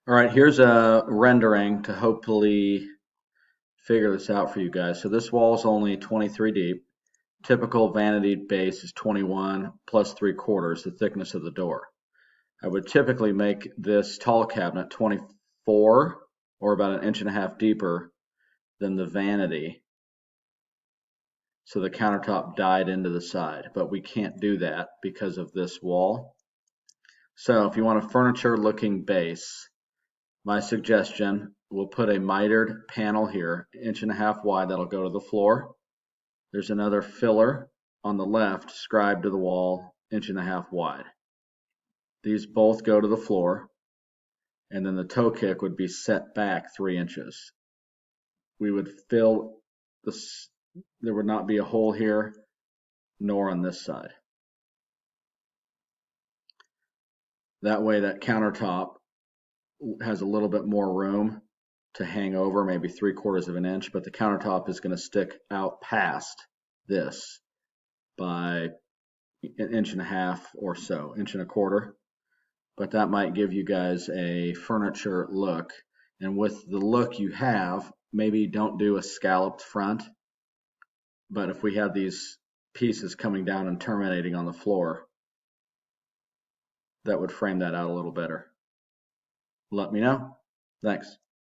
All right, here's a rendering to hopefully figure this out for you guys. So this wall is only 23 deep. Typical vanity base is 21 plus 3/4, the thickness of the door. I would typically make this tall cabinet 24 or about 1.5 inches deeper than the vanity. So the countertop died into the side, but we can't do that because of this wall. So if you want a furniture looking base, my suggestion, we'll put a mitered panel here, 1.5 inches wide, that'll go to the floor. There's another filler on the left, scribed to the wall, 1.5 inches wide. These both go to the floor, and then the toe kick would be set back 3 inches. We would fill this, there would not be a hole here, nor on this side. That way that countertop has a little bit more room to hang over, maybe 3/4 of an inch, but the countertop is going to stick out past this by 1.5 inches or so, 1.25 inches. But that might give you guys a furniture look. And with the look you have, maybe don't do a scalloped front. But if we have these pieces coming down and terminating on the floor, that would frame that out a little better. Let me know. Thanks.